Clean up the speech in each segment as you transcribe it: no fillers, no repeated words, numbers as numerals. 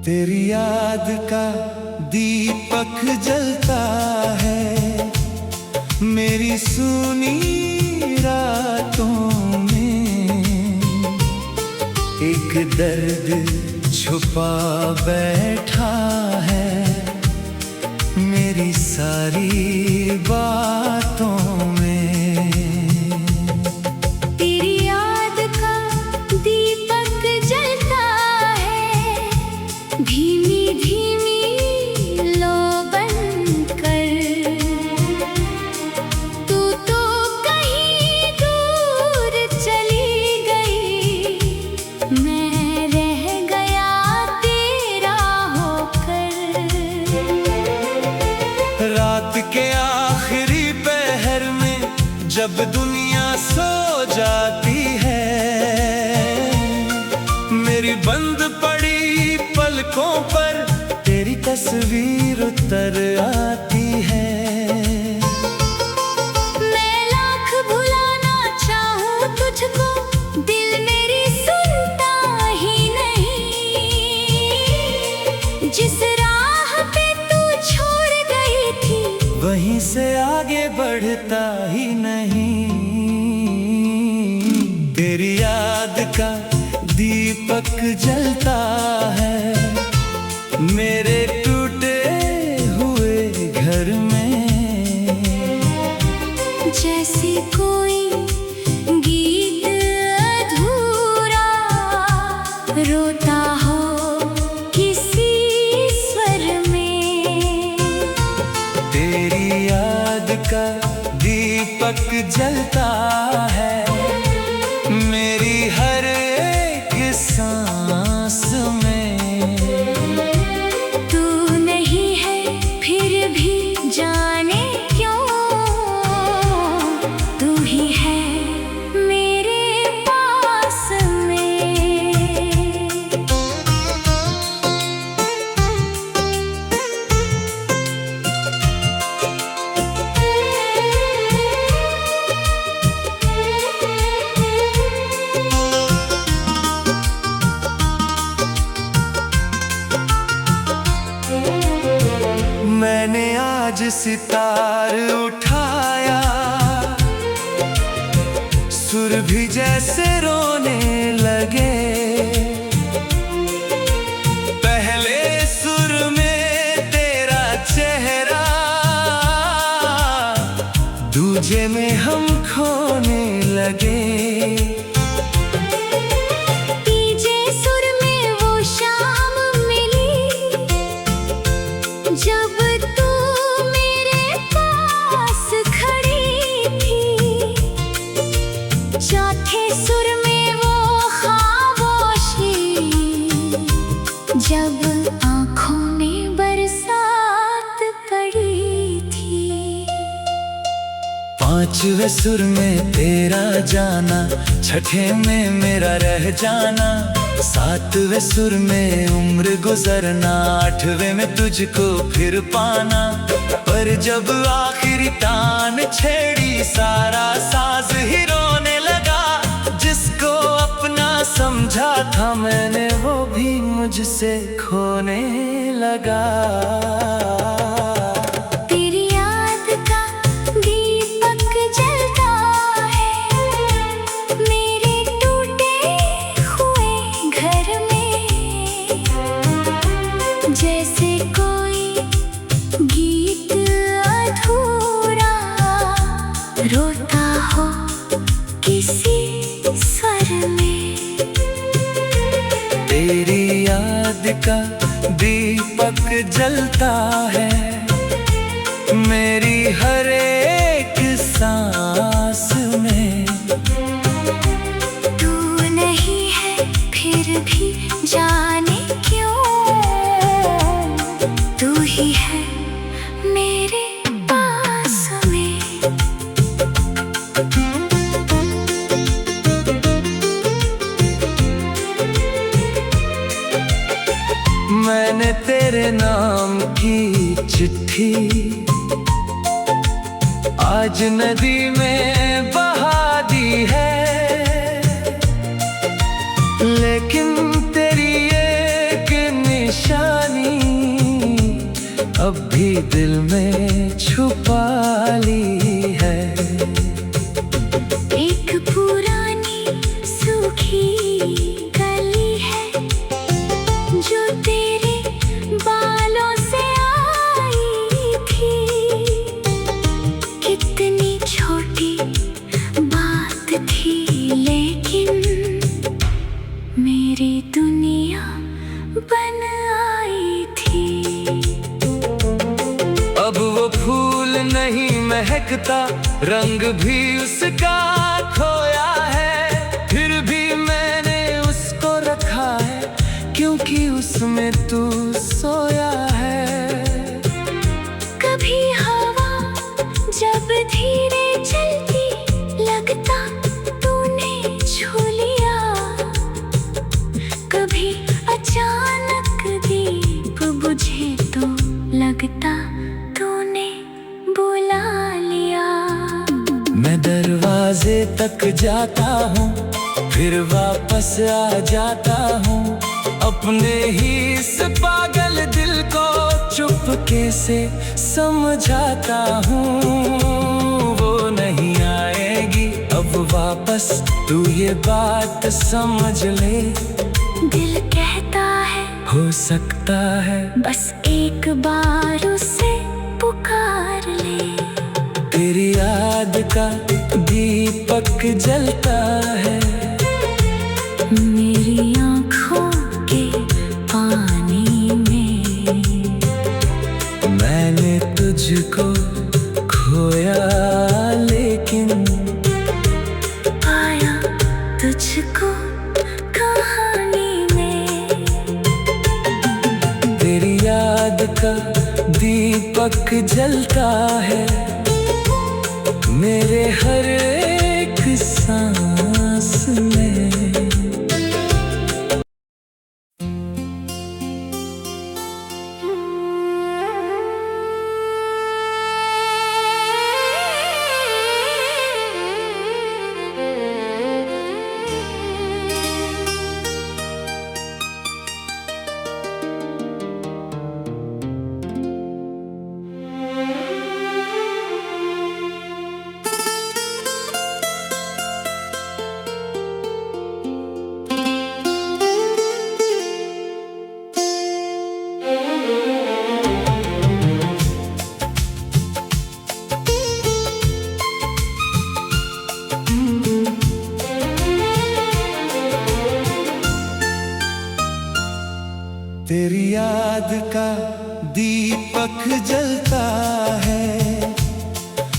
तेरी याद का दीपक जलता है मेरी सूनी रातों में। एक दर्द छुपा बैठा है मेरी सारी बातों में। तेरी याद का दीपक जलता है धीमी धीमी लो बनकर। तू तो कहीं दूर चली गई, मैं रह गया तेरा होकर। रात के आखिरी पहर में जब दुनिया सो जाती है, मेरी बंद पड़ी पलकों पर तेरी तस्वीर उतर आती है। मैं लाख भुलाना चाहूं तुझको, दिल मेरी सुनता ही नहीं। जिस राह पे तू छोड़ गई थी वहीं से आगे बढ़ता ही नहीं। तेरी याद का दीपक जलता है मेरे टूटे हुए घर में। जैसे कोई गीत अधूरा रोता हो किसी स्वर में। तेरी याद का दीपक जलता है मेरी हर एक सांस में। तू नहीं है फिर भी जाने क्यों, तू ही है मेरे पास में। मैंने आज सितार उठाया, सुर भी जैसे रोने लगे। पहले सुर में तेरा चेहरा, दूजे में हम खोने लगे। तीजे सुर में वो शाम मिली जब तू मेरे पास खड़ी थी। चौथे सुर में वो खामोशी जब आँखों में बरसात पड़ी थी। पांचवें सुर में तेरा जाना, छठे में मेरा रह जाना, सातवें सुर में उम्र गुजरना, आठवें में तुझको फिर पाना। पर जब आखिरी तान छेड़ी सारा साज ही रोने लगा। जिसको अपना समझा था मैंने वो भी मुझसे खोने लगा। तेरी याद का दीपक जलता है मेरे टूटे हुए घर में। जैसे कोई गीत अधूरा रोता हो किसी स्वर में। तेरी याद का दीपक जलता है मेरी हर एक सांस में। तू नहीं है फिर भी जाने क्यों, तू ही है मेरे पास में। मैंने तेरे नाम की चिट्ठी आज नदी में बहा दी है। लेकिन तेरी एक निशानी दिल में छुपा ली है। एक पुरानी सूखी गली है जो तेरे बालों से आई थी। कितनी छोटी बात थी लेकिन मेरी दुनिया बन आई थी। अब वो फूल नहीं महकता, रंग भी उसका खोया है, फिर भी मैंने उसको रखा है क्योंकि उसमें तू सोया है। कभी हवा जब धीरे चलती लगता तूने छू लिया, कभी अचानक दीप बुझे तो लगता तूने बुला लिया। मैं दरवाजे तक जाता हूँ फिर वापस आ जाता हूँ, अपने ही इस पागल दिल को चुपके से समझाता हूँ। वो नहीं आएगी अब वापस, तू ये बात समझ ले। दिल कहता है हो सकता है बस एक बार उसे पुकार ले। तेरी याद का दीपक जलता है, मेरी आँखों के पानी में मैंने तुझको खोया लेकिन पाया तुझको कहानी में। तेरी याद का दीपक जलता है, मेरे हर एक सांस में। तेरी याद का दीपक जलता है,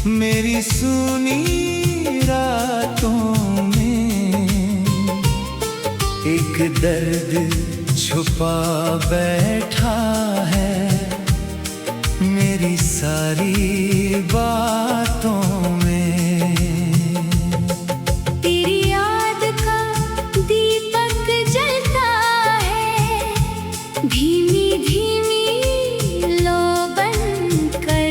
मेरी सुनी रातों में एक दर्द छुपा बैठा है, मेरी सारी बातों में। तेरी याद का दीपक जलता है, धीमी धीमी लो बनकर।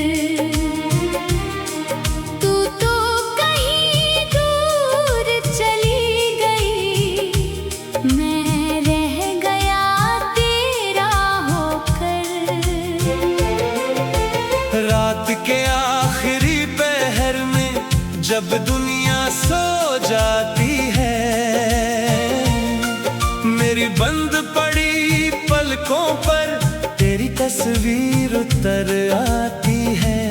तू तो कहीं दूर चली गई, मैं रह गया तेरा होकर। रात के आखिरी पहर में जब दुनिया सो जाती है, मेरी बंद पड़ी पलकों पर तेरी तस्वीर उतर आती है।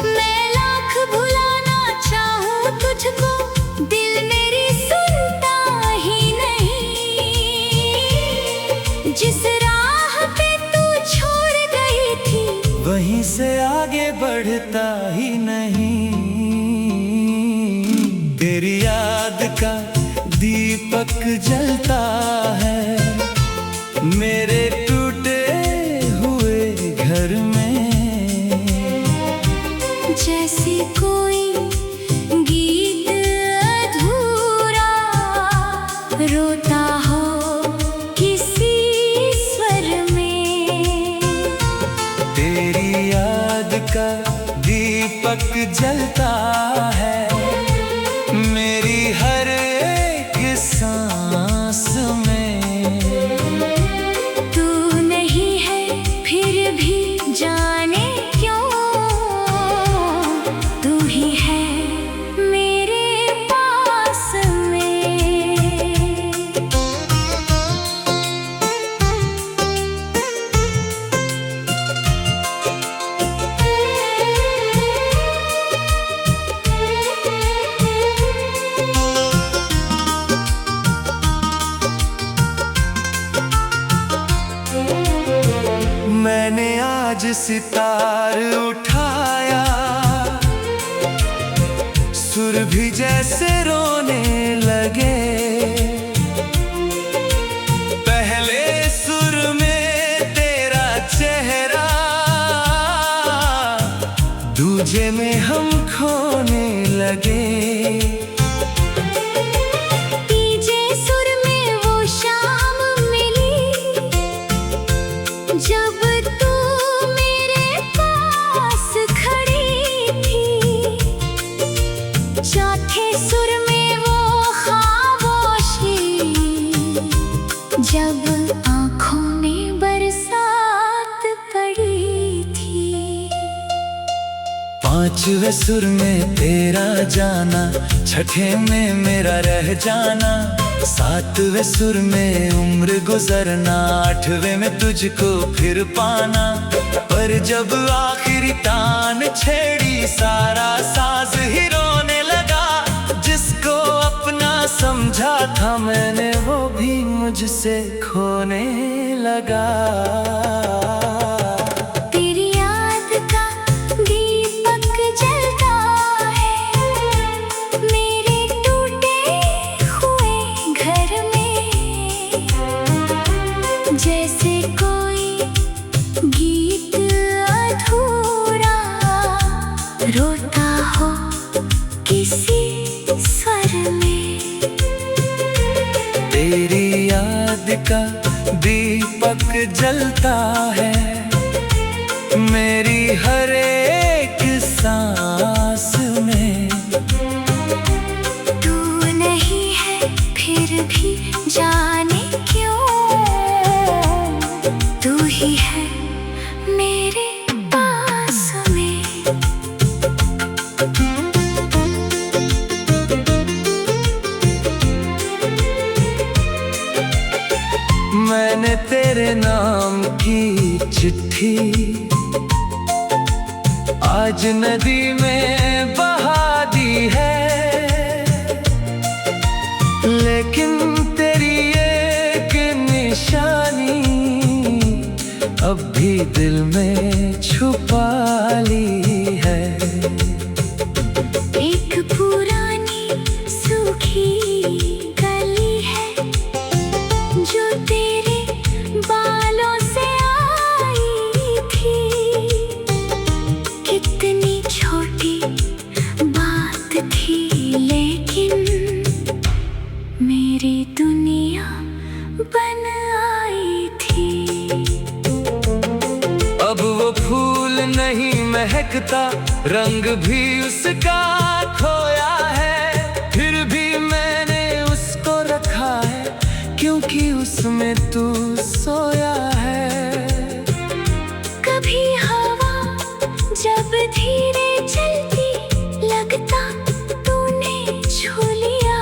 मैं लाख भुलाना चाहूं तुझको, दिल मेरी सुनता ही नहीं। जिस राह पे तू छोड़ गई थी, वहीं से आगे बढ़ता ही नहीं। तेरी याद का दीपक जलता है, मेरे टूटे हुए घर में। जैसे कोई गीत अधूरा रोता हो किसी स्वर में। तेरी याद का दीपक जलता है, मेरी हर एक सांस में। तू नहीं है फिर भी आज सितार उठाया, सुर भी जैसे रोने लगे। पहले सुर में तेरा चेहरा, दूजे में हम खोने लगे। तीजे सुर में वो शाम मिली, जब तू मेरे पास खड़ी थी। चौथे सुर में वो खामोशी, जब आँखों में बरसात पड़ी थी। पांचवें सुर में तेरा जाना, छठे में मेरा रह जाना। सातवें सुर में उम्र गुजरना, आठवें में तुझको फिर पाना। पर जब आखिरी तान छेड़ी, सारा साज ही रोने लगा। जिसको अपना समझा था मैंने, वो भी मुझसे खोने लगा। तेरी याद का दीपक जलता है मेरे टूटे हुए घर में। जैसे कोई गीत अधूरा रोता हो किसी स्वर में। तेरी याद का दीपक जलता है मेरी हर एक सांस में। तू नहीं है फिर भी जाने क्यों, तू ही है मेरे पास में। मैंने तेरे नाम की चिट्ठी आज नदी में बहा दी है। लेकिन तेरी एक निशानी अब भी दिल में छुपा ली है। एक पुरानी सूखी गली है जो तेरे बालों से आई थी। कितनी छोटी बात थी, लेकिन मेरी दुनिया बन आई थी। अब वो फूल नहीं महकता, रंग भी उसका खोया है। फिर भी मैंने उसको रखा है, क्योंकि उसमें तू सोया है। कभी हवा जब धीरे चलती, लगता तूने छू लिया।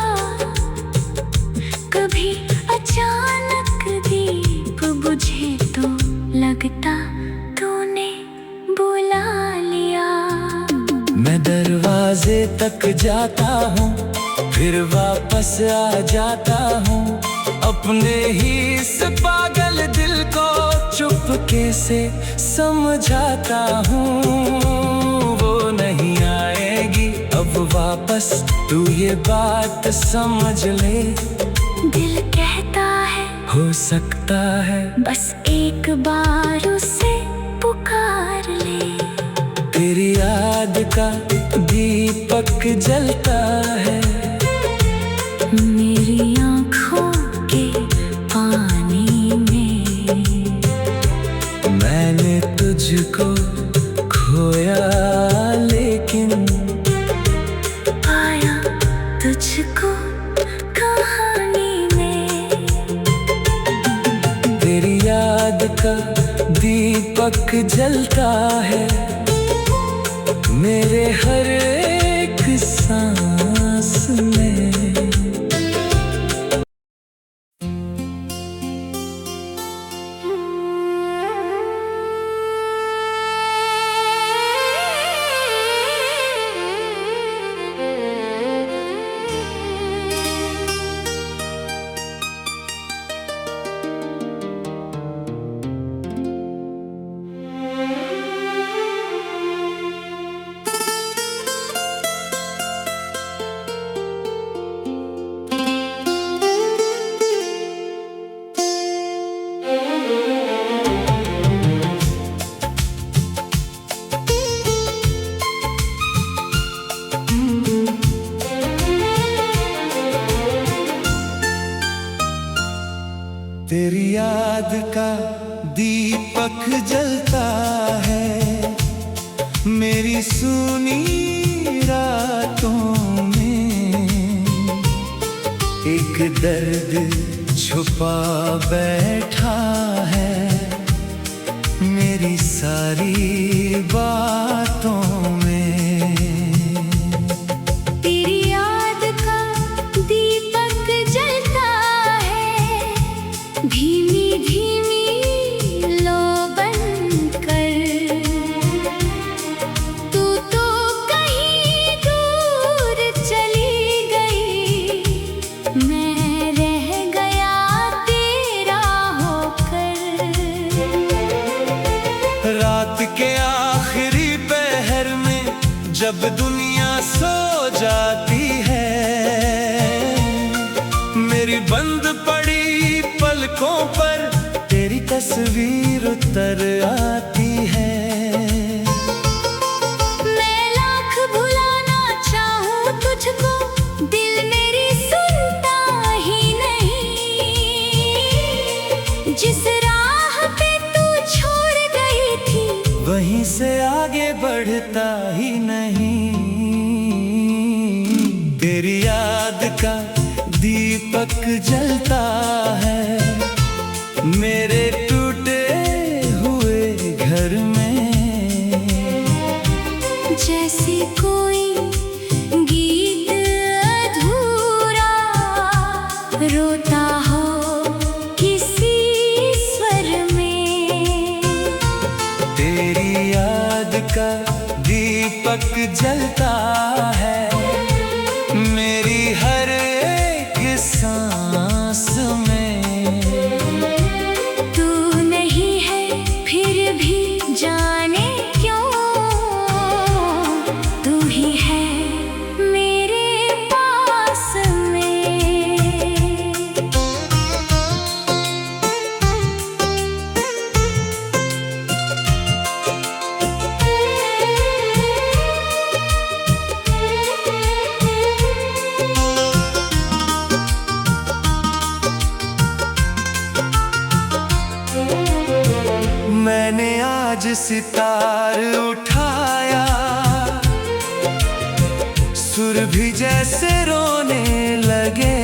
कभी अचानक दीप बुझे तो लगता तूने बुला लिया। मैं दरवाजे तक जाता हूँ, फिर वापस आ जाता हूँ। अपने ही इस पागल दिल को चुपके से समझाता हूँ। वो नहीं आएगी अब वापस, तू ये बात समझ ले। दिल कहता है हो सकता है बस एक बार उसे पुकार ले। तेरी याद का दीपक जलता है मेरी आँखों के पानी में। मैंने तुझको खोया, लेकिन पाया तुझको कहानी में। तेरी याद का दीपक जलता है मेरे हर एक सांस में। तेरी याद का दीपक जलता है मेरी सूनी रातों में। एक दर्द छुपा बैठा है मेरी सारी बातों में। तेरी याद का दीपक जलता है धीमी धीमी लो बनकर। तू तो कहीं दूर चली गई, मैं रह गया तेरा होकर। रात के आखिरी पहर में जब दुनिया सो जाती है, मेरी बंद पड़ी पलकों पर तेरी तस्वीर उतर आती है। मैं लाख भुलाना चाहूं तुझको, दिल मेरी सुनता ही नहीं। जिस राह पे तू छोड़ गई थी, वहीं से आगे बढ़ता ही नहीं। तेरी याद का दीपक जलता है मेरे टूटे हुए घर में। जैसे कोई गीत अधूरा रोता हो किसी स्वर में। तेरी याद का दीपक जलता है मेरी हर एक सांस में। तू नहीं है फिर भी जाने क्यों, तू ही है मेरे पास में। मैंने आज सितार उठाया, सुर भी जैसे रोने लगे।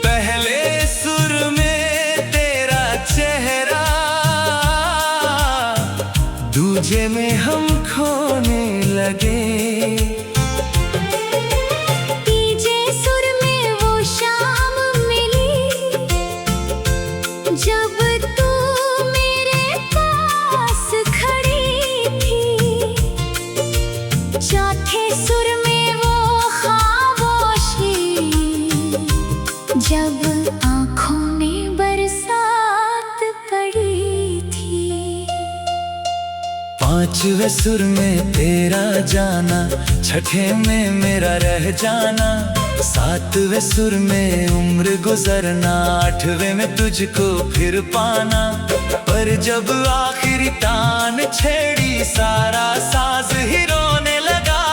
पहले सुर में तेरा चेहरा, दूजे में हम खोने लगे। तीजे सुर में वो शाम मिली जब तू मेरे पास खड़ी थी। चौथे सुर में वो खामोशी जब आँखों में बरसात पड़ी थी। पांचवें सुर में तेरा जाना, छठे में मेरा रह जाना, सातवें सुर में उम्र गुजरना, आठवें में तुझको फिर पाना। पर जब आखिरी तान छेड़ी सारा साज ही रोने लगा।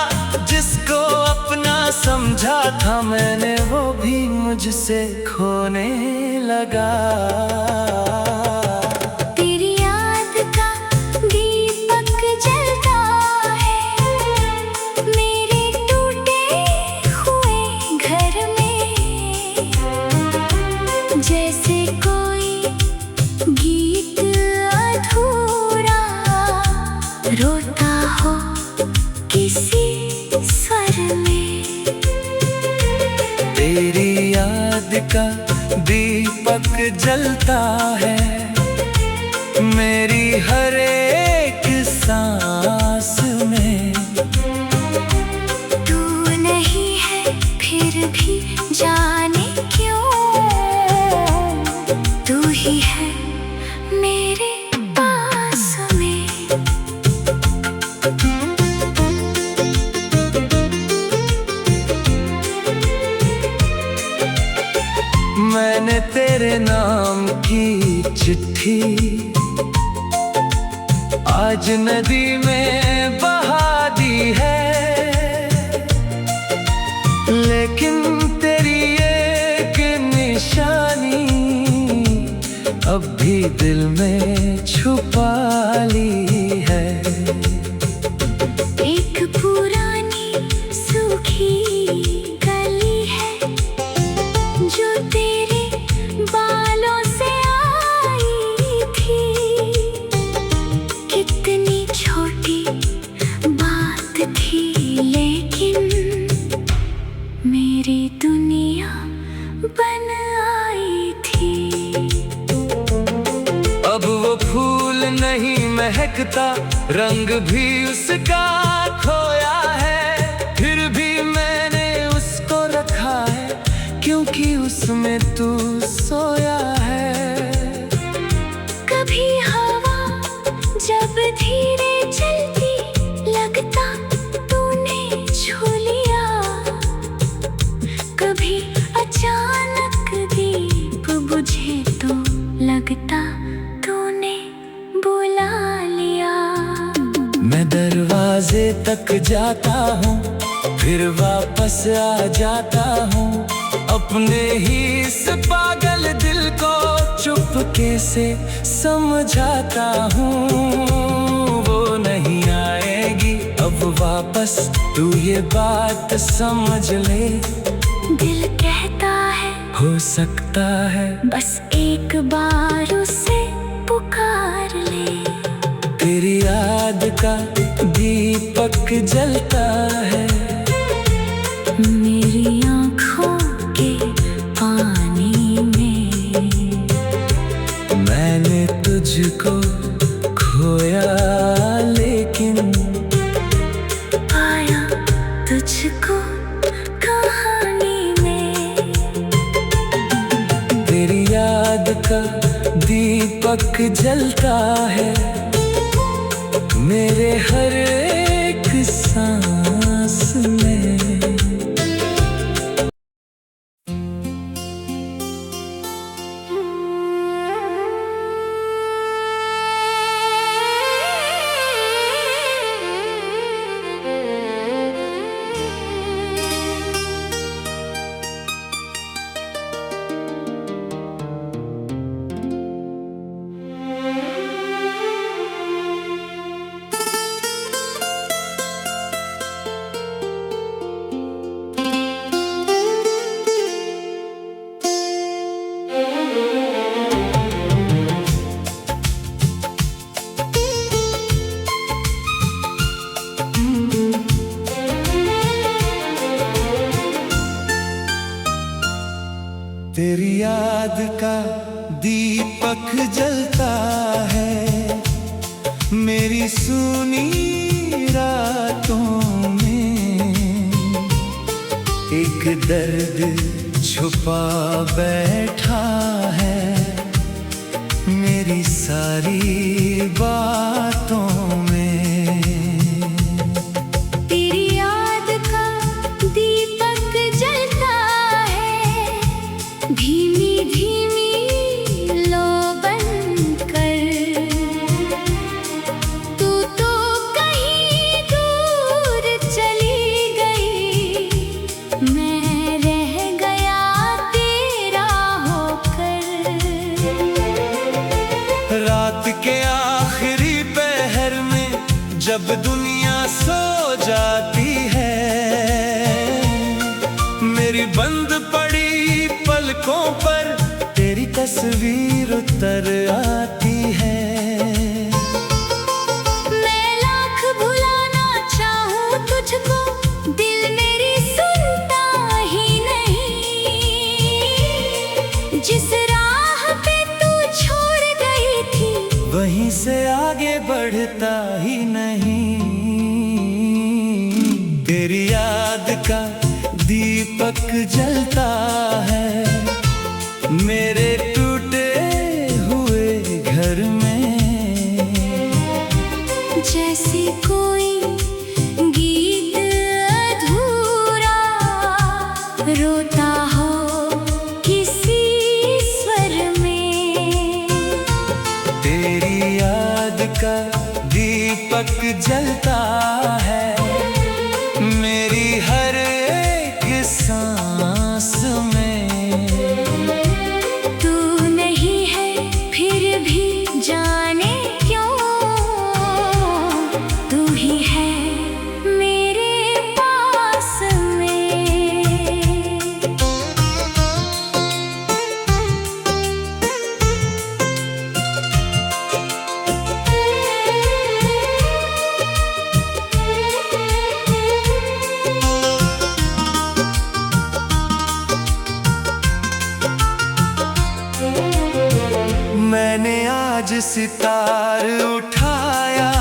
जिसको अपना समझा था मैंने वो भी मुझसे खोने लगा। तेरी याद का दीपक जलता है मेरे टूटे हुए घर में। जैसे कोई गीत अधूरा रोता हो किसी स्वर में। तेरी याद का दीपक जलता है मेरी हर एक सांस में। तू नहीं है फिर भी जाने क्यों, तू ही है मेरे पास में। मैंने तेरे नाम की चिट्ठी आज नदी में बहा दी है, लेकिन तेरी एक निशानी अब भी दिल में छुपा ली है। एक पुरानी सूखी गली है जो तेरे बालों से आई थी। कितनी छोटी बात थी लेकिन मेरी दुनिया बन आई थी। अब वो फूल नहीं महकता, रंग भी उसका खोया है, फिर भी मैंने उसको रखा है क्योंकि उसमें तू सोया है। कभी हवा जब धीरे चलती लगता तूने छू लिया, कभी अचानक दीप बुझे तो लगता तूने बुला लिया। मैं दरवाजे तक जाता हूँ फिर वापस आ जाता हूँ, अपने ही इस पागल दिल को चुपके से समझाता हूँ। वो नहीं आएगी अब वापस, तू ये बात समझ ले। दिल कहता है हो सकता है बस एक बार उसे पुकार ले। तेरी याद का दीपक जलता है, मेरी आँखों के पानी में मैंने तुझको खोया लेकिन पाया तुझको कहानी में। तेरी याद का दीपक जलता है, मेरे हर एक सांस में। तेरी याद का दीपक जलता है, मेरी सुनी रातों में एक दर्द छुपा बैठा है, मेरी सारी बातों में। तेरी याद का दीपक जलता है, धीमी धीमी लो बनकर। तू तो कहीं दूर चली गई, मैं रह गया तेरा होकर। रात के आखिरी पहर में जब दुनिया सो जाती है, मेरी बंद पड़ी पलकों पर तेरी तस्वीर उतर आती है। मैं लाख भुलाना चाहूं तुझको, दिल मेरी सुनता ही नहीं। जिस राह पे तू छोड़ गई थी, वहीं से आगे बढ़ता ही नहीं। तेरी याद का दीपक जलता है, मेरे टूटे हुए घर में। जैसे कोई गीत अधूरा रोता हो किसी स्वर में। तेरी याद का दीपक जलता है, मेरी हर एक सांस में। आज सितार उठाया,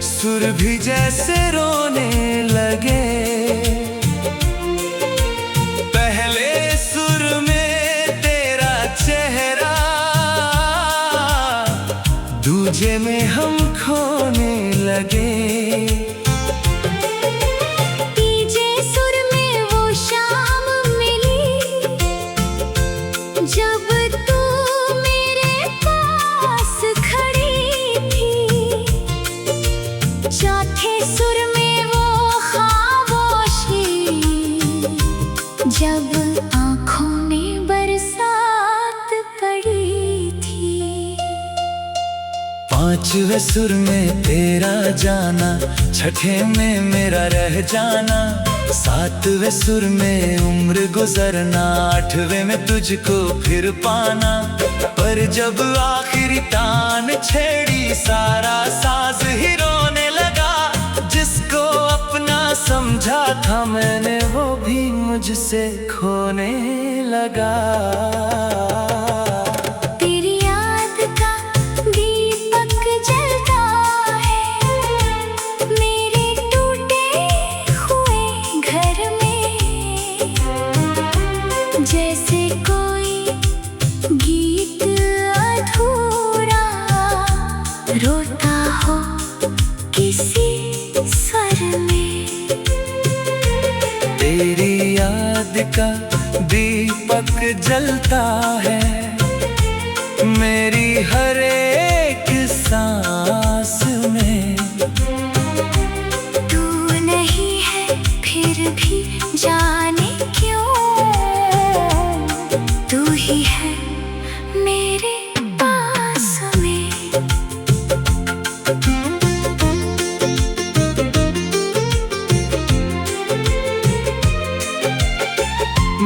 सुर भी जैसे रोने लगे। पहले सुर में तेरा चेहरा, दूजे में हम खोने लगे। तीजे सुर में वो शाम मिली, जब तू मेरे पास खड़ी थी। चौथे सुर में वो खामोशी, जब आँखों में बरसात पड़ी थी। पांचवें सुर में तेरा जाना, छठे में मेरा रह जाना। सातवें सुर में उम्र गुजरना, आठवें में तुझको फिर पाना। पर जब आखिरी तान छेड़ी, सारा साज ही रोने लगा। जिसको अपना समझा था मैंने, वो भी मुझसे खोने लगा। तेरी याद का दीपक जलता है मेरे टूटे हुए घर में। जैसे कोई गीत अधूरा रोता हो किसी स्वर में। तेरी याद का दीपक जलता है मेरी हर एक सांस में। तू नहीं है फिर भी जाने क्यों, तू ही है मेरे पास में।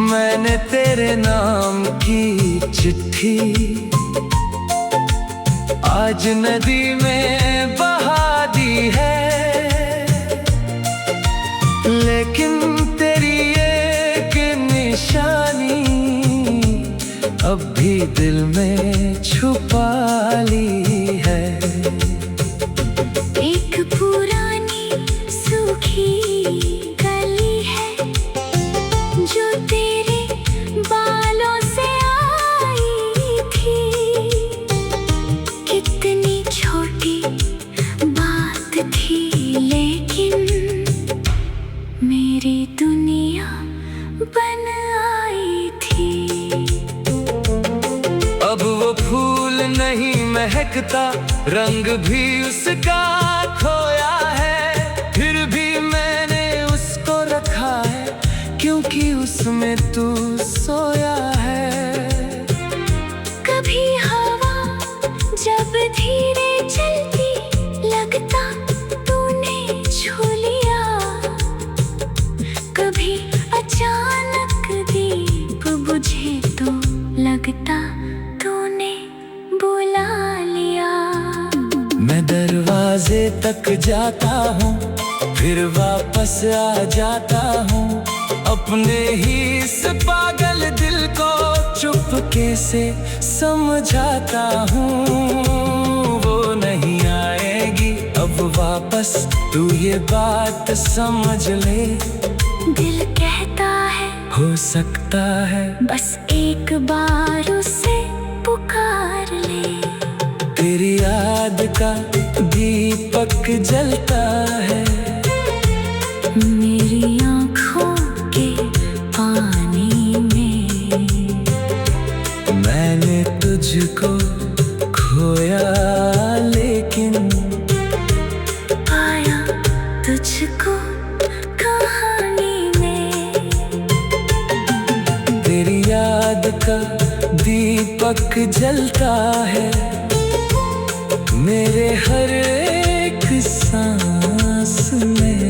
मैंने तेरे नाम की चिट्ठी आज नदी में बहा दी है। लेकिन तेरी एक निशानी अब भी दिल में छुपा ली है। एक पुरानी सूखी गली है, जो तेरे बालों से आई थी। कितनी छोटी बात थी, लेकिन मेरी दुनिया बन आई थी। अब वो फूल नहीं महकता, रंग भी उसका खोया है। फिर भी मैंने उसको रखा है, क्योंकि उसमें तू सोया है। कभी हवा जब धीरे चलती, लगता तूने छू लिया। कभी अचानक दीप बुझे तो लगता तूने बुला लिया। मैं दरवाजे तक जाता हूँ, फिर वापस आ जाता हूँ। अपने ही इस पागल दिल को चुपके से समझाता हूँ। वो नहीं आएगी अब वापस, तू ये बात समझ ले। दिल कहता है हो सकता है बस एक बार उसे पुकार ले। तेरी याद का दीपक जलता है मेरी आँखों के पानी में। मैंने तुझको खोया, लेकिन पाया तुझको कहानी में। तेरी याद का दीपक जलता है मेरे हर एक सांस में।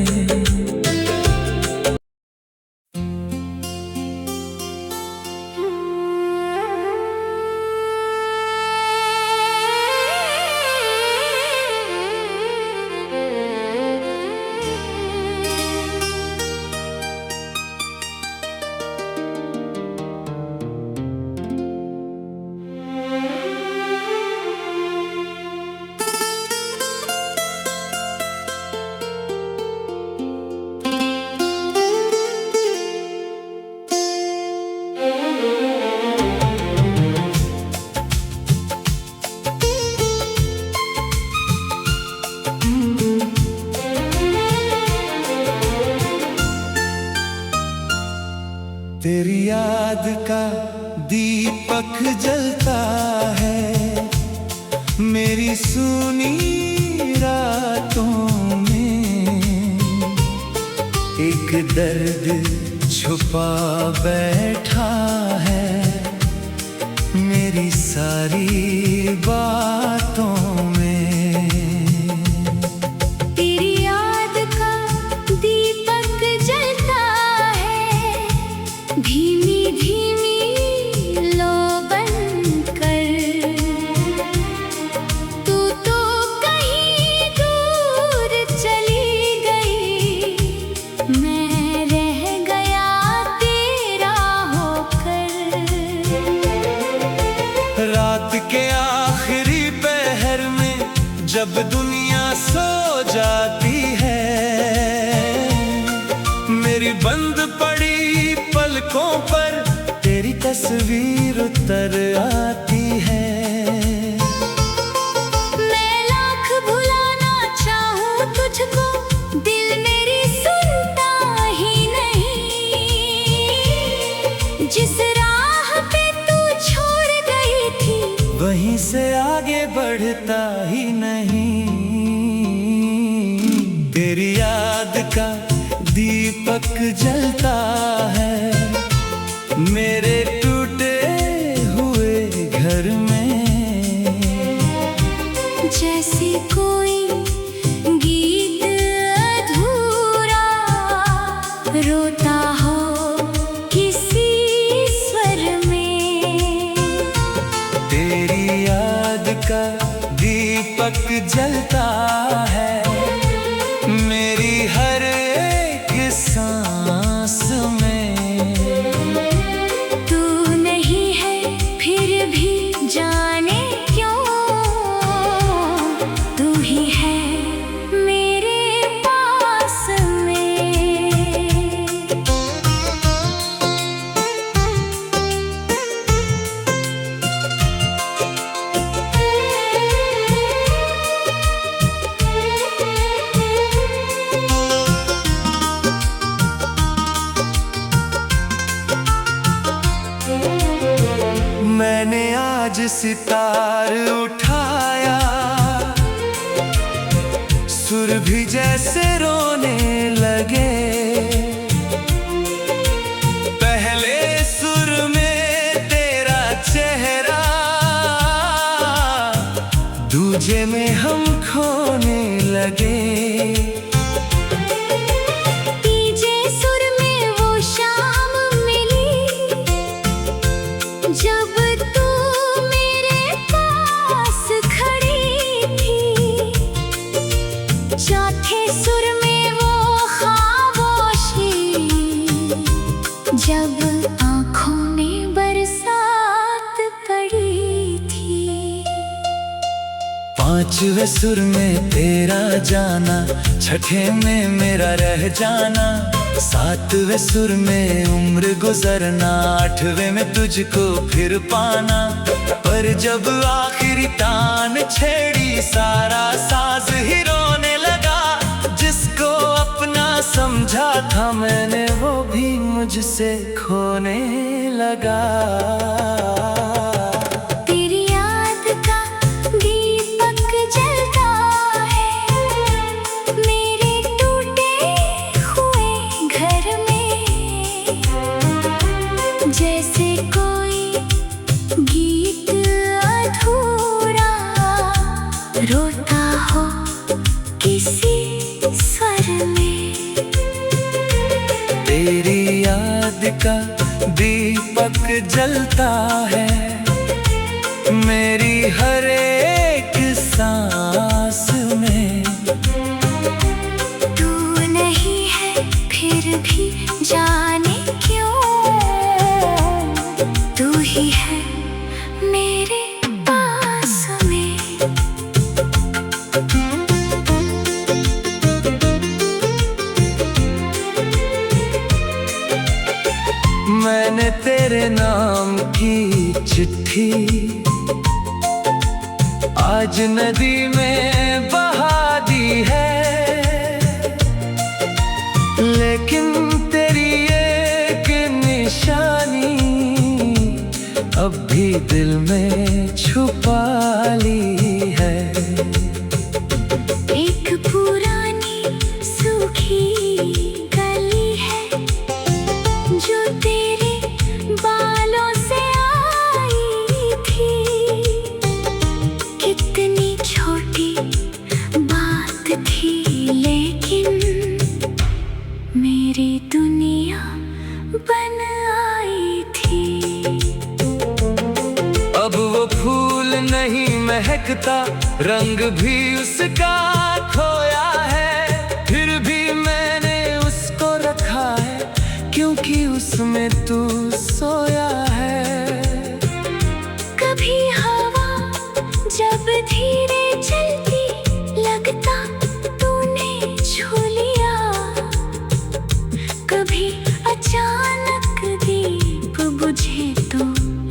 याद का दीपक जलता है मेरी सूनी रातों में। एक दर्द छुपा बैठा है मेरी सारी बातों में। तेरी याद का दीपक जलता है धीमी धीमी लो बनकर। तू तो कहीं दूर चली गई, मैं रह गया तेरा होकर। रात के आखिरी पहर में जब दुनिया सो जाती है, मेरी बंद पड़ी पलकों पर तेरी तस्वीर उतर आती है। मैं लाख भुलाना चाहूं तुझको, दिल मेरी सुनता ही नहीं। जिस राह पे तू छोड़ गई थी, वहीं से आगे बढ़ता ही नहीं। तेरी याद का दीपक जलता है मेरे टूटे हुए घर में। जैसे कोई गीत अधूरा रोता हो किसी स्वर में। तेरी याद का दीपक जलता है मेरी हर एक सांस में। तू नहीं है फिर भी जाने क्यों, तू ही है मेरे पास में। मैंने आज सितार उठाया, सुर भी जैसे रोने लगे। पहले सुर में तेरा चेहरा, दूजे में हम खोने लगे। तीजे सुर में वो शाम मिली जब तू मेरे पास खड़ी थी। चौथे सुर में वो खामोशी जब आँखों में बरसात पड़ी थी। पांचवें सुर में तेरा जाना, छठे में मेरा रह जाना, सातवें सुर में उम्र गुजरना, आठवें में तुझको फिर पाना। पर जब आखिरी तान छेड़ी सारा साज ही रोने लगा। जिसको अपना समझा था मैंने वो भी मुझसे खोने लगा। तेरी याद का दीपक जलता है मेरे टूटे हुए घर में। जैसे कोई गीत अधूरा रोता हो किसी स्वर में। तेरी याद का दीपक जलता है मेरी हर एक सांस में। तू नहीं है फिर भी जाने क्यों, तू ही है मेरे पास में। मैंने तेरे नाम की चिट्ठी आज नदी में बहा दी है, लेकिन तेरी एक निशानी अब भी दिल में छुपा ली है। एक पुरानी सूखी गली है जो तेरे बालों से आई थी। कितनी छोटी बात थी लेकिन मेरी दुनिया बन आई थी। अब वो फूल नहीं महकता, रंग भी उसका खोया है, फिर भी मैंने उसको रखा है क्योंकि उसमें तू सोया है। कभी हवा जब धीरे चलती लगता तूने छू लिया, कभी अचानक दीप बुझे तो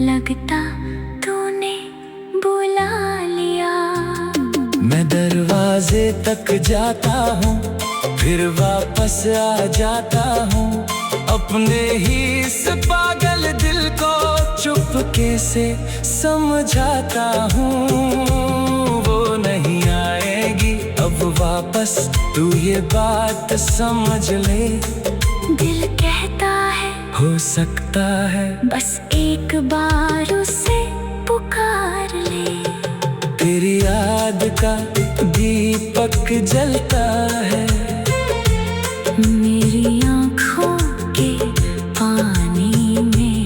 लगता तूने बुला लिया। मैं दरवाजे तक जाता हूँ फिर वापस आ जाता हूँ, अपने ही इस पागल दिल को चुपके से समझाता हूँ। वो नहीं आएगी अब वापस, तू ये बात समझ ले। दिल कहता है हो सकता है बस एक बार उसे पुकार ले। तेरी याद का दीपक जलता है, मेरी आँखों के पानी में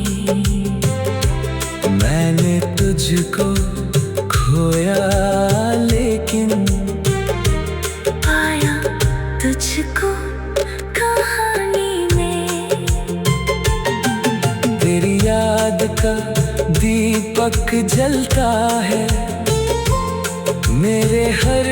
मैंने तुझको खोया लेकिन पाया तुझको कहानी में। तेरी याद का दीपक जलता है, मेरे हर